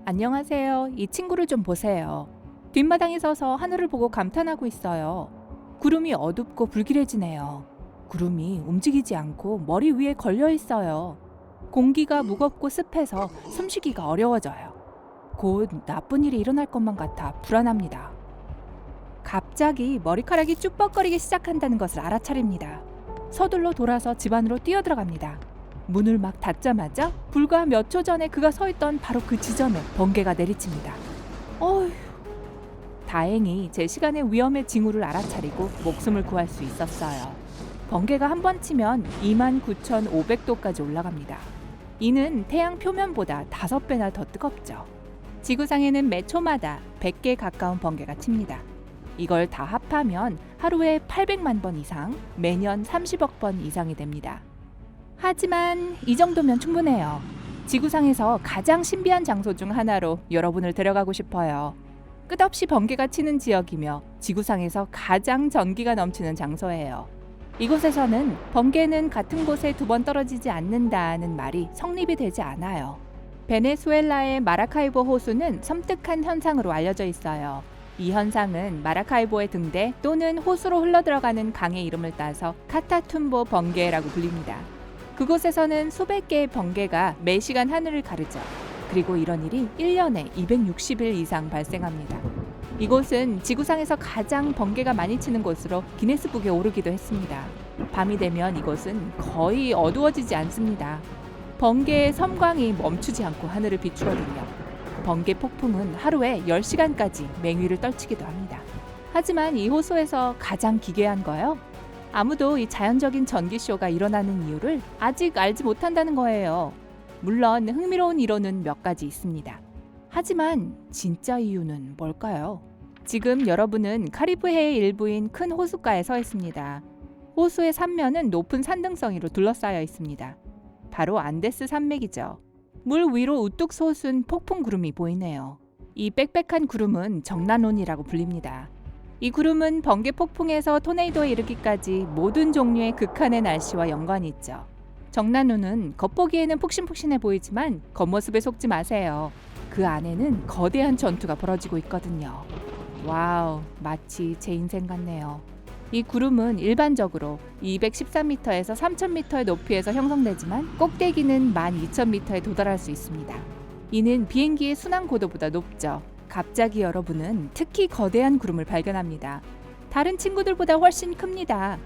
안녕하세요. 이 친구를 좀 보세요. 뒷마당에 서서 하늘을 보고 감탄하고 있어요. 구름이 어둡고 불길해지네요. 구름이 움직이지 않고 머리 위에 걸려 있어요. 공기가 무겁고 습해서 숨쉬기가 어려워져요. 곧 나쁜 일이 일어날 것만 같아 불안합니다. 갑자기 머리카락이 쭉벅거리기 시작한다는 것을 알아차립니다. 서둘러 돌아서 집 안으로 뛰어들어갑니다. 문을 막 닫자마자 불과 몇 초 전에 그가 서 있던 바로 그 지점에 번개가 내리칩니다. 어휴. 다행히 제 시간에 위험의 징후를 알아차리고 목숨을 구할 수 있었어요. 번개가 한 번 치면 29,500도까지 올라갑니다. 이는 태양 표면보다 5배나 더 뜨겁죠. 지구상에는 매 초마다 100개 가까운 번개가 칩니다. 이걸 다 합하면 하루에 800만 번 이상, 매년 30억 번 이상이 됩니다. 하지만 이 정도면 충분해요. 지구상에서 가장 신비한 장소 중 하나로 여러분을 데려가고 싶어요. 끝없이 번개가 치는 지역이며 지구상에서 가장 전기가 넘치는 장소예요. 이곳에서는 번개는 같은 곳에 2번 떨어지지 않는다는 말이 성립이 되지 않아요. 베네수엘라의 마라카이보 호수는 섬뜩한 현상으로 알려져 있어요. 이 현상은 마라카이보의 등대 또는 호수로 흘러들어가는 강의 이름을 따서 카타툼보 번개라고 불립니다. 그곳에서는 수백 개의 번개가 매 시간 하늘을 가르죠. 그리고 이런 일이 1년에 260일 이상 발생합니다. 이곳은 지구상에서 가장 번개가 많이 치는 곳으로 기네스북에 오르기도 했습니다. 밤이 되면 이곳은 거의 어두워지지 않습니다. 번개의 섬광이 멈추지 않고 하늘을 비추거든요. 번개 폭풍은 하루에 10시간까지 맹위를 떨치기도 합니다. 하지만 이 호수에서 가장 기괴한 거요. 아무도 이 자연적인 전기쇼가 일어나는 이유를 아직 알지 못한다는 거예요. 물론 흥미로운 이론은 몇 가지 있습니다. 하지만 진짜 이유는 뭘까요? 지금 여러분은 카리브해의 일부인 큰 호숫가에 서 있습니다. 호수의 삼면은 높은 산등성이로 둘러싸여 있습니다. 바로 안데스 산맥이죠. 물 위로 우뚝 솟은 폭풍 구름이 보이네요. 이 빽빽한 구름은 정난온이라고 불립니다. 이 구름은 번개 폭풍에서 토네이도에 이르기까지 모든 종류의 극한의 날씨와 연관이 있죠. 정난운은 겉보기에는 푹신푹신해 보이지만 겉모습에 속지 마세요. 그 안에는 거대한 전투가 벌어지고 있거든요. 와우, 마치 제 인생 같네요. 이 구름은 일반적으로 213m에서 3000m의 높이에서 형성되지만 꼭대기는 12,000m에 도달할 수 있습니다. 이는 비행기의 순항 고도보다 높죠. 갑자기 여러분은 특히 거대한 구름을 발견합니다. 다른 친구들보다 훨씬 큽니다.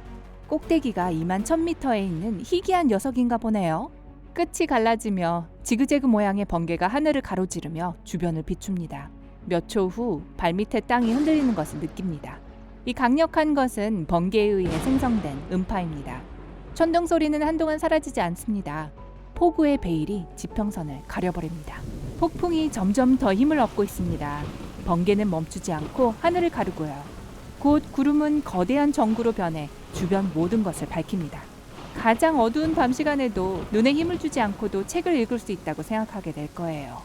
꼭대기가 21,000m에 있는 희귀한 녀석인가 보네요. 끝이 갈라지며 지그재그 모양의 번개가 하늘을 가로지르며 주변을 비춥니다. 몇 초 후 발밑에 땅이 흔들리는 것을 느낍니다. 이 강력한 것은 번개에 의해 생성된 음파입니다. 천둥 소리는 한동안 사라지지 않습니다. 폭우의 베일이 지평선을 가려버립니다. 폭풍이 점점 더 힘을 얻고 있습니다. 번개는 멈추지 않고 하늘을 가르고요. 곧 구름은 거대한 전구로 변해 주변 모든 것을 밝힙니다. 가장 어두운 밤 시간에도 눈에 힘을 주지 않고도 책을 읽을 수 있다고 생각하게 될 거예요.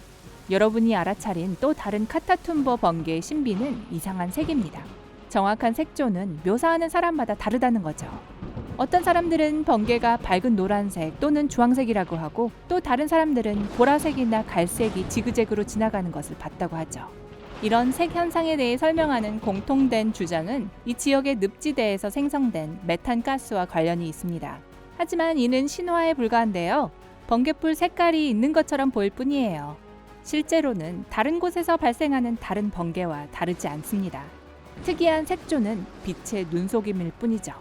여러분이 알아차린 또 다른 카타툼보 번개의 신비는 이상한 색입니다. 정확한 색조는 묘사하는 사람마다 다르다는 거죠. 어떤 사람들은 번개가 밝은 노란색 또는 주황색이라고 하고 또 다른 사람들은 보라색이나 갈색이 지그재그로 지나가는 것을 봤다고 하죠. 이런 색 현상에 대해 설명하는 공통된 주장은 이 지역의 늪지대에서 생성된 메탄가스와 관련이 있습니다. 하지만 이는 신화에 불과한데요. 번개불 색깔이 있는 것처럼 보일 뿐이에요. 실제로는 다른 곳에서 발생하는 다른 번개와 다르지 않습니다. 특이한 색조는 빛의 눈속임일 뿐이죠.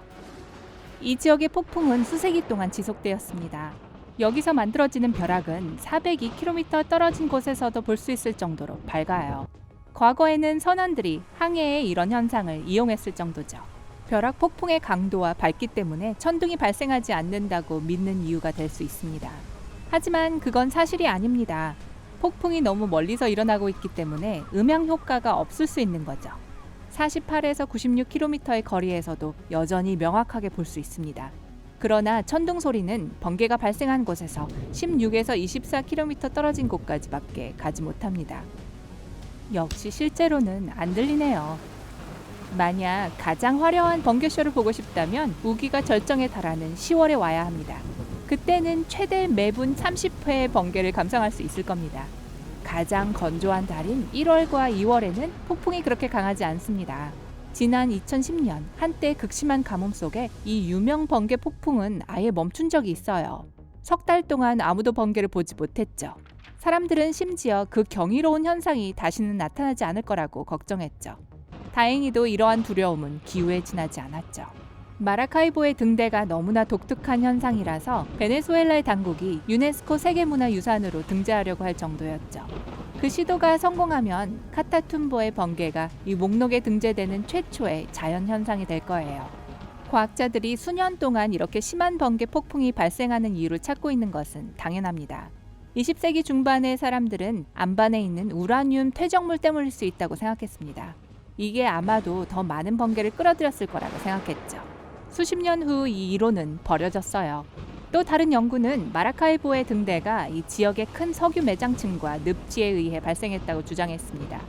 이 지역의 폭풍은 수세기 동안 지속되었습니다. 여기서 만들어지는 벼락은 402km 떨어진 곳에서도 볼 수 있을 정도로 밝아요. 과거에는 선원들이 항해에 이런 현상을 이용했을 정도죠. 벼락 폭풍의 강도와 밝기 때문에 천둥이 발생하지 않는다고 믿는 이유가 될 수 있습니다. 하지만 그건 사실이 아닙니다. 폭풍이 너무 멀리서 일어나고 있기 때문에 음향 효과가 없을 수 있는 거죠. 48에서 96km의 거리에서도 여전히 명확하게 볼 수 있습니다. 그러나 천둥 소리는 번개가 발생한 곳에서 16에서 24km 떨어진 곳까지밖에 가지 못합니다. 역시 실제로는 안 들리네요. 만약 가장 화려한 번개쇼를 보고 싶다면 우기가 절정에 달하는 10월에 와야 합니다. 그때는 최대 매분 30회의 번개를 감상할 수 있을 겁니다. 가장 건조한 달인 1월과 2월에는 폭풍이 그렇게 강하지 않습니다. 지난 2010년 한때 극심한 가뭄 속에 이 유명 번개 폭풍은 아예 멈춘 적이 있어요. 석 달 동안 아무도 번개를 보지 못했죠. 사람들은 심지어 그 경이로운 현상이 다시는 나타나지 않을 거라고 걱정했죠. 다행히도 이러한 두려움은 기후에 지나지 않았죠. 마라카이보의 등대가 너무나 독특한 현상이라서 베네수엘라의 당국이 유네스코 세계문화유산으로 등재하려고 할 정도였죠. 그 시도가 성공하면 카타툼보의 번개가 이 목록에 등재되는 최초의 자연현상이 될 거예요. 과학자들이 수년 동안 이렇게 심한 번개 폭풍이 발생하는 이유를 찾고 있는 것은 당연합니다. 20세기 중반의 사람들은 안반에 있는 우라늄 퇴적물 때문일 수 있다고 생각했습니다. 이게 아마도 더 많은 번개를 끌어들였을 거라고 생각했죠. 수십 년 후 이 이론은 버려졌어요. 또 다른 연구는 마라카이보의 등대가 이 지역의 큰 석유 매장층과 늪지에 의해 발생했다고 주장했습니다.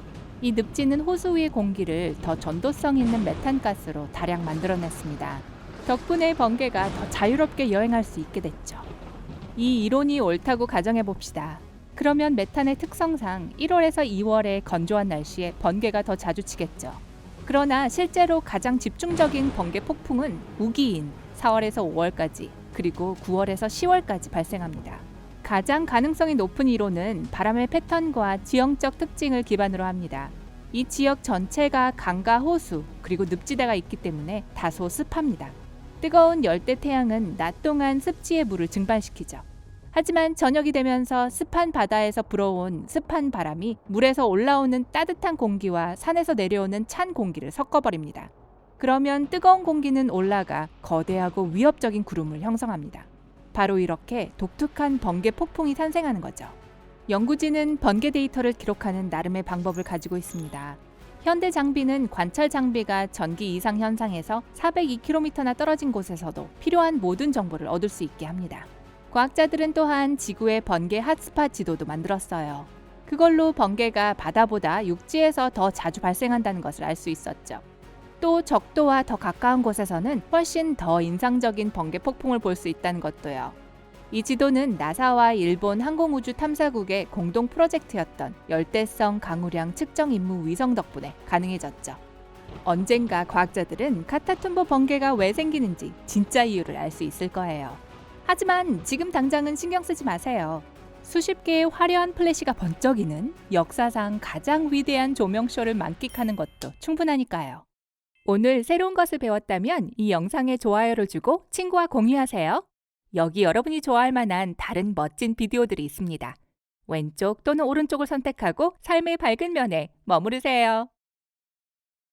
이 늪지는 호수 위의 공기를 더 전도성 있는 메탄가스로 다량 만들어냈습니다. 덕분에 번개가 더 자유롭게 여행할 수 있게 됐죠. 이 이론이 옳다고 가정해 봅시다. 그러면 메탄의 특성상 1월에서 2월의 건조한 날씨에 번개가 더 자주 치겠죠. 그러나 실제로 가장 집중적인 번개 폭풍은 우기인 4월에서 5월까지 그리고 9월에서 10월까지 발생합니다. 가장 가능성이 높은 이론은 바람의 패턴과 지형적 특징을 기반으로 합니다. 이 지역 전체가 강과 호수 그리고 늪지대가 있기 때문에 다소 습합니다. 뜨거운 열대 태양은 낮 동안 습지의 물을 증발시키죠. 하지만 저녁이 되면서 습한 바다에서 불어온 습한 바람이 물에서 올라오는 따뜻한 공기와 산에서 내려오는 찬 공기를 섞어버립니다. 그러면 뜨거운 공기는 올라가 거대하고 위협적인 구름을 형성합니다. 바로 이렇게 독특한 번개 폭풍이 탄생하는 거죠. 연구진은 번개 데이터를 기록하는 나름의 방법을 가지고 있습니다. 현대 장비는 관찰 장비가 전기 이상 현상에서 402km나 떨어진 곳에서도 필요한 모든 정보를 얻을 수 있게 합니다. 과학자들은 또한 지구의 번개 핫스팟 지도도 만들었어요. 그걸로 번개가 바다보다 육지에서 더 자주 발생한다는 것을 알 수 있었죠. 또 적도와 더 가까운 곳에서는 훨씬 더 인상적인 번개 폭풍을 볼 수 있다는 것도요. 이 지도는 나사와 일본 항공우주탐사국의 공동 프로젝트였던 열대성 강우량 측정 임무 위성 덕분에 가능해졌죠. 언젠가 과학자들은 카타툼보 번개가 왜 생기는지 진짜 이유를 알 수 있을 거예요. 하지만 지금 당장은 신경 쓰지 마세요. 수십 개의 화려한 플래시가 번쩍이는 역사상 가장 위대한 조명쇼를 만끽하는 것도 충분하니까요. 오늘 새로운 것을 배웠다면 이 영상에 좋아요를 주고 친구와 공유하세요. 여기 여러분이 좋아할 만한 다른 멋진 비디오들이 있습니다. 왼쪽 또는 오른쪽을 선택하고 삶의 밝은 면에 머무르세요.